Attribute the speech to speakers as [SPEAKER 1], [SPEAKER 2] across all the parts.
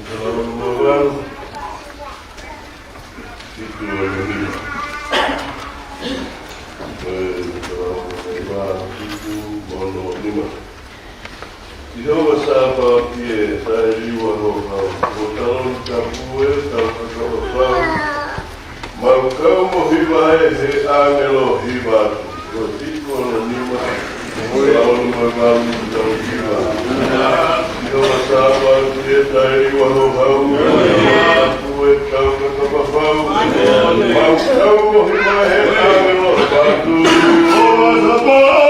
[SPEAKER 1] Salamu siku ya Jumanne. Jehova sapa pie sairiwa rohau, botalon kapue kapakapapau, maukau mohivae he angelo hivatu, gotiko no nima, laon magamu tau hiva. Jehova sapa pie sairiwa rohau, kapue kapakapapau, maukau mohivae he angelo hivatu, Jehova sapa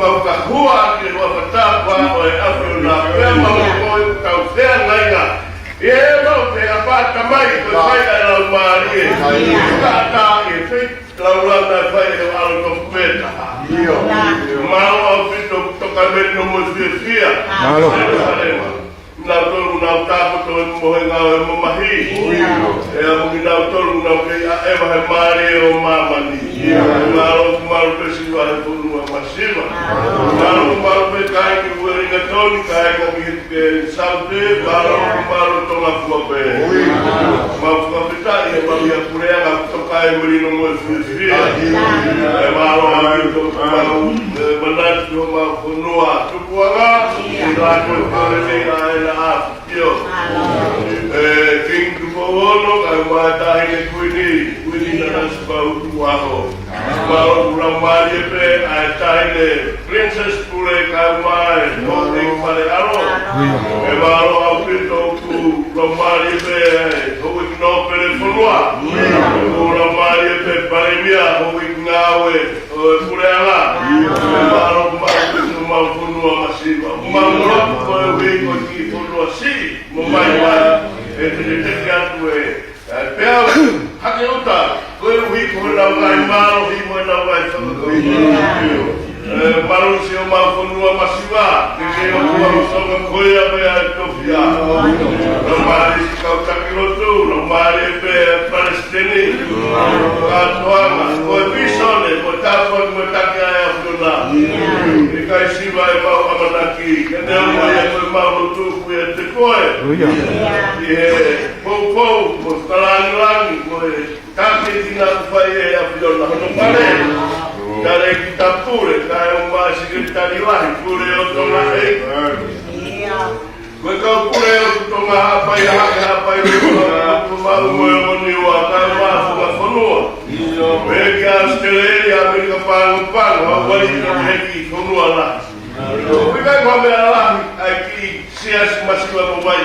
[SPEAKER 1] mau kahua ki lo patapa o e afro na pema mo ka usea ngaina e mau te apa tamai ko sai ala mari ka ta e fe la ulana fai e alo to peta io mau o fito to ka no mo fia malo na tolu na tapo to mo nga mo mahi e mo na tolu na ke e va mari o mama ni malo pesi va to no masima malo pe kai ki uri na toni kai ko ki saute malo to na fuape ma fuape tai e ma ia purea na to kai muri no mo fia e malo to malo manat no ma funua tu puanga la ko re na yo king tu bono ka mata ile kuini na spau wao wao ramali pe ataile princess pure ka mai no te pare aro e wao apito ku ramali pe ho no pele fonwa ramali pe pare mia ho ngawe pure ala wao ma funua masiva ma ko we ko ki funua si mo mai mai e te gato e pea hake uta koe ui ko na mai maro hi mo na mai maro si o mau funua masiva ke o kua songa koe a pea tofia no mari si kau takirotu no mari pe palestini katoanga koe pisone ko tapua ko takia e afuna e kai siva e mau amanaki ke ne o mai e koe mau lutu e te koe pou mo talangi mo kake tina fai e afiona no pare kare kita pure kai o mai sekretari lahi pure o tonga e koe kau pure o tonga hapai hapai o mau moe o niwa kai mafu ka whanua peki a Australia Amerika pangu hawai ka heki whanua la Pika kwa mea lahi ai ki siasi masiwa mo vai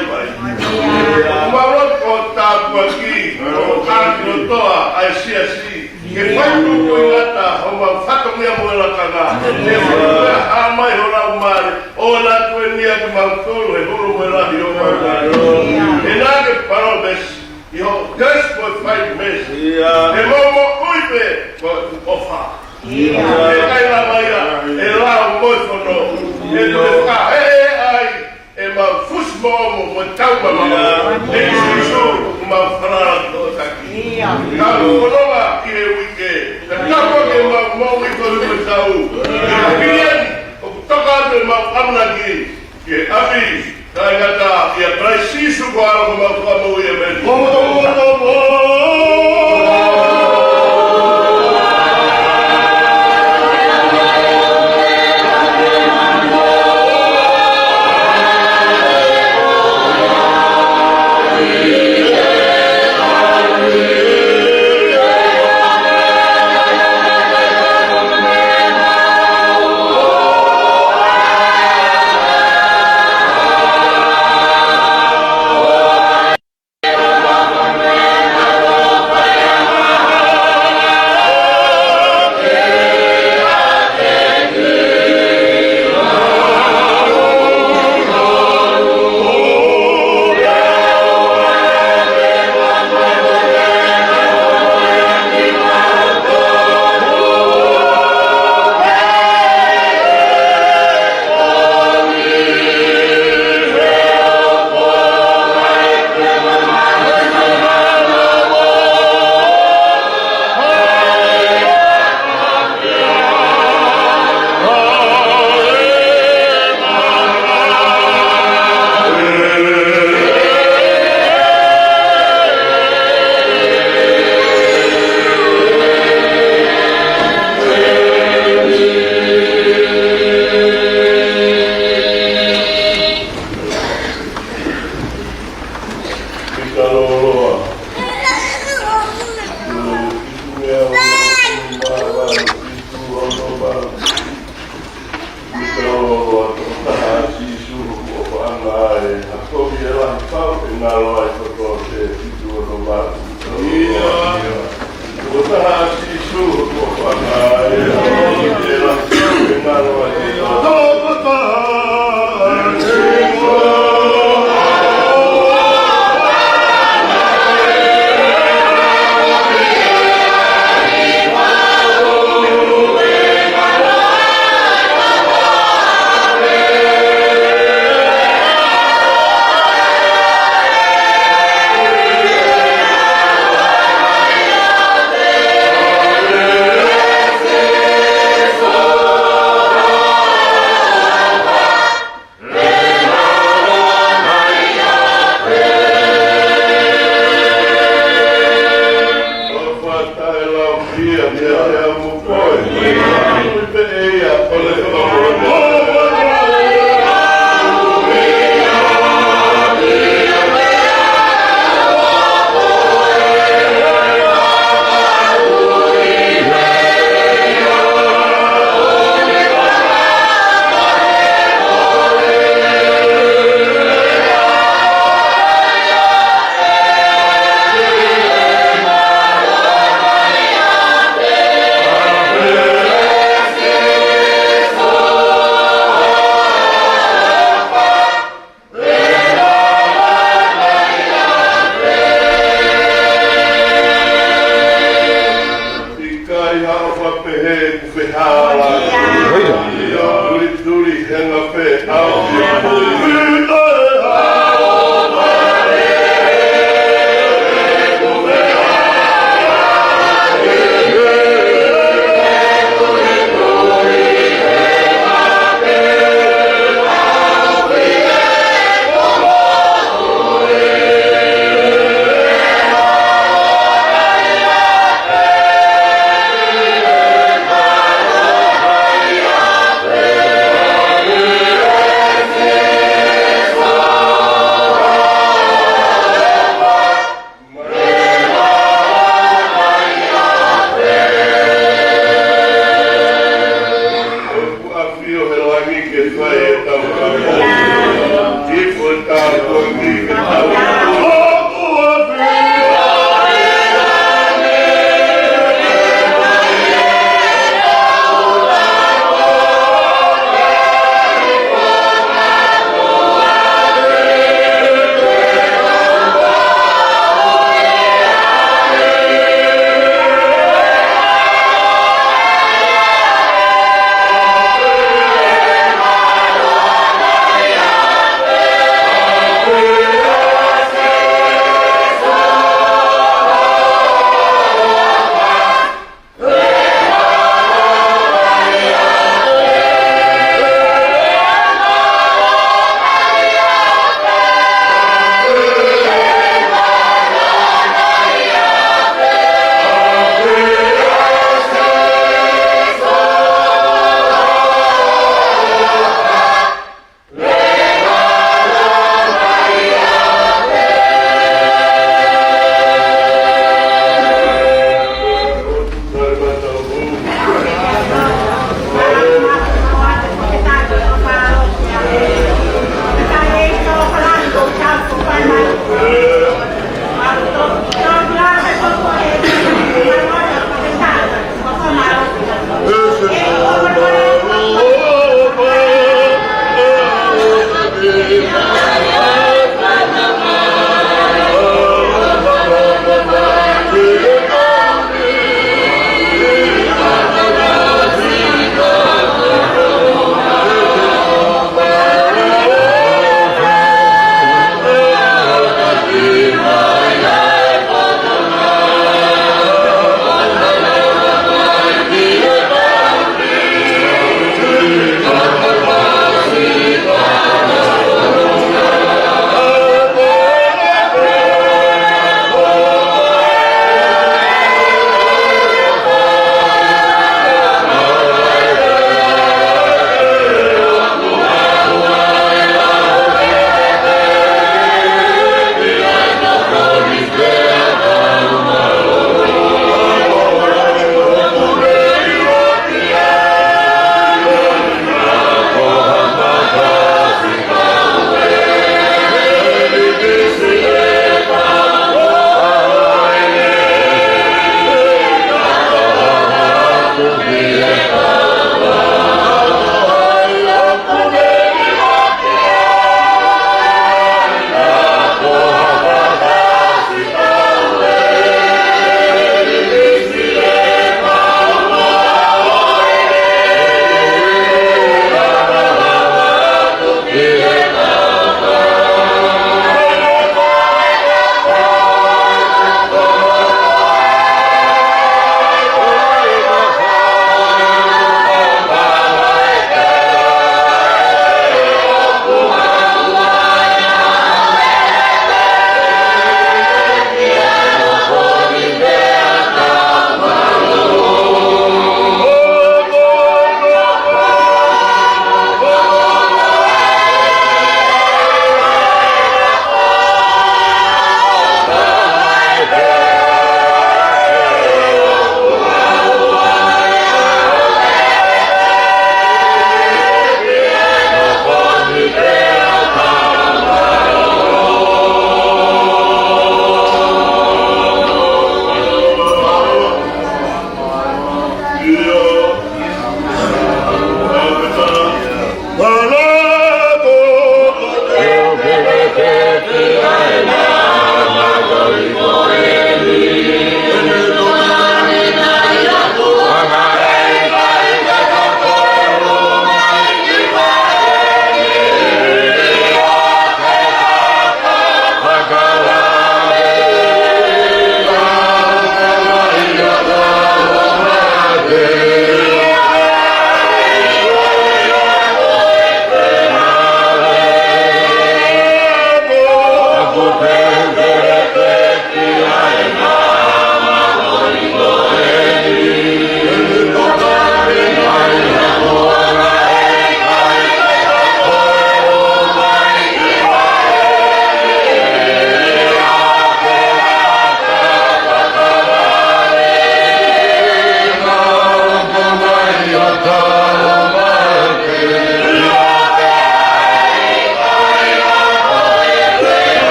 [SPEAKER 1] Umarot ko tapua ki o kaki no toa ai siasi ke whaitu ko ingata o ma whaka mea moela kanga e whakua amai ho rau mare o la tue nia ki mautoro e huru moela hi o e nage paro besi i ho despo whai besi e momo uipe ko ofa e kai la maia e lao moi whono e tue wha ai e ma fus momo mo tau mama e sisu ma whanara to taki ka whanonga i e wike e tako ke ma momi ko lume tau e kirian o toka atu ma amnaki ke api kai ngata i a prai sisu ko aro ko ma whamo i e meni Io
[SPEAKER 2] Hallelujah.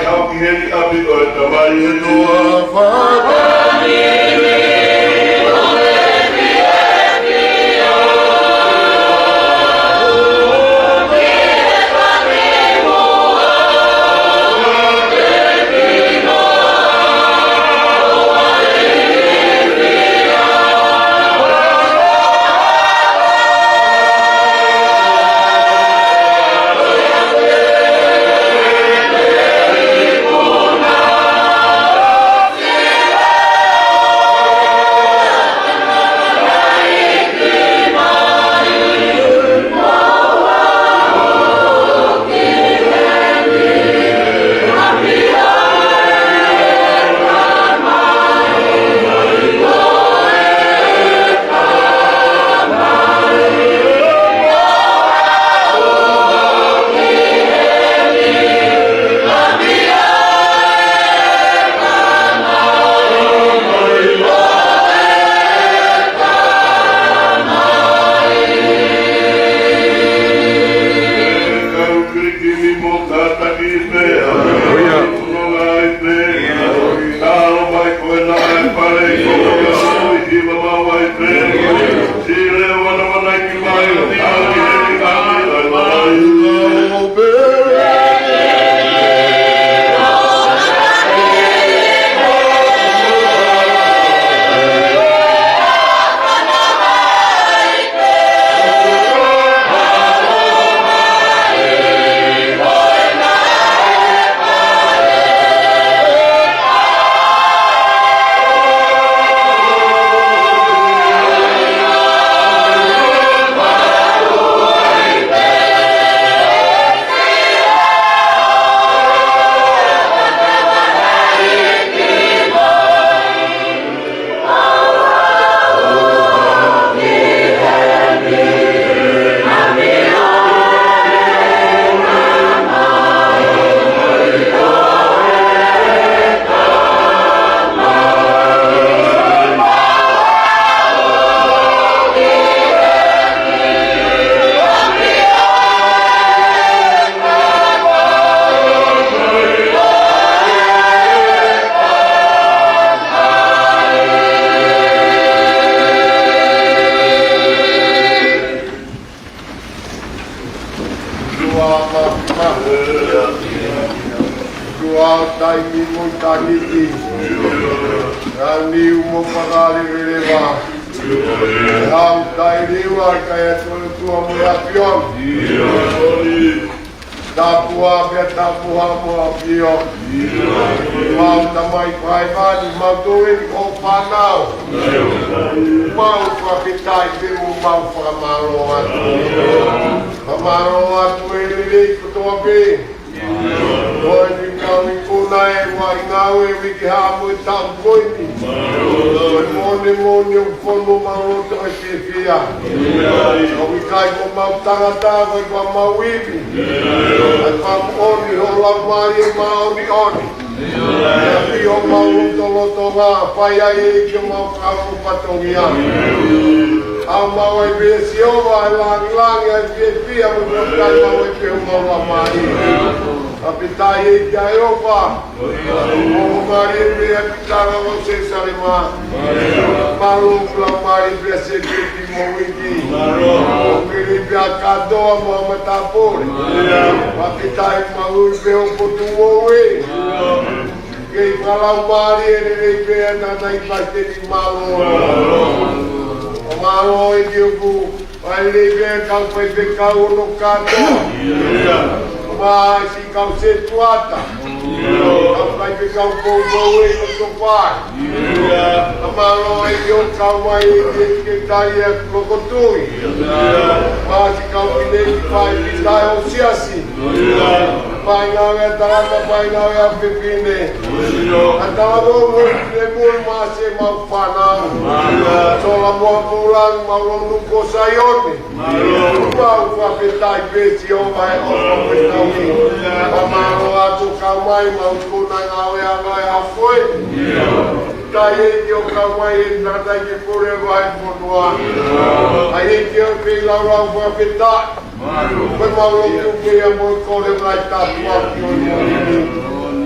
[SPEAKER 1] hau ki heni api o e tamari e tua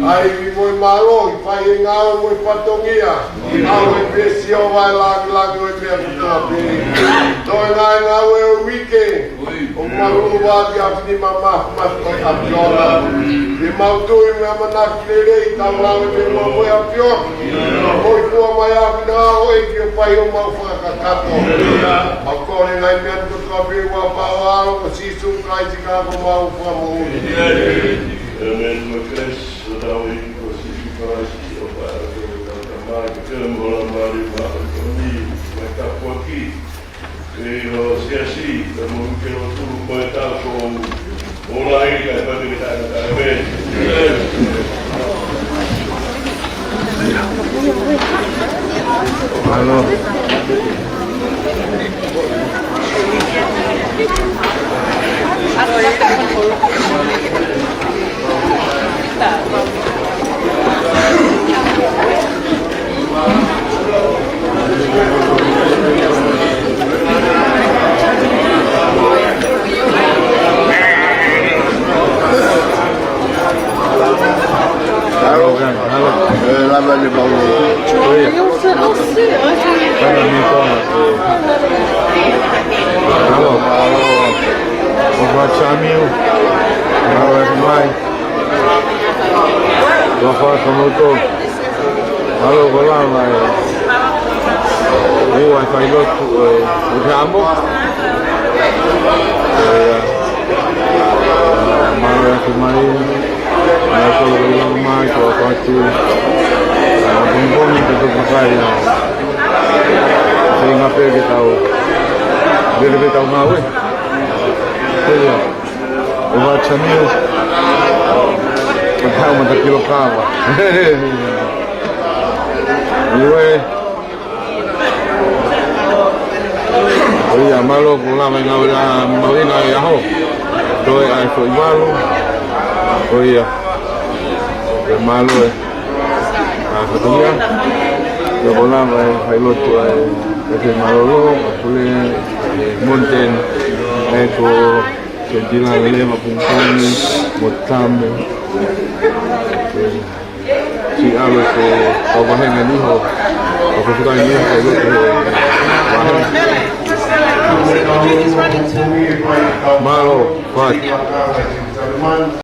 [SPEAKER 2] ai mo malo pai ngau mo patongia au e pesio vai lang o me api to ngau e wike o malu wa dia ni mama mas ko apiola e mau tu me mana klere ta mau me mo apio mo ku mai apna o e ki pai o mau fa kato au ko ngai me to api wa pa wa o si su kai ka ko mau fa mo
[SPEAKER 1] Amen, my grace, that I will go see Christ, O Father, my term, O Mary, my capoki, que se assim, como que eu tu poeta com o lai que vai me dar também.
[SPEAKER 3] Alô.
[SPEAKER 2] Lama ni bau.
[SPEAKER 3] Halo, Obrigado, amigo. Não é mais. Vou falar como eu estou. Alô, vou lá, mas. O Wi-Fi do Jambo. Mas é que mais. Mas eu vou mais, eu vou partir. Bom, que eu vou fazer. Sem uma pega e tal. Deve estar uma vez. Olha, o Vatchamil. Calma, daquilo calma. Olha, malo pula mengaula mawina ya ho. Doi ai foi malo. Olha. Malo. Kemudian dia bola mai lot ke Malolo boleh mountain ko sentila le mapungkong motam si alo ko kawahan ni ho ko suka ni ko malo pat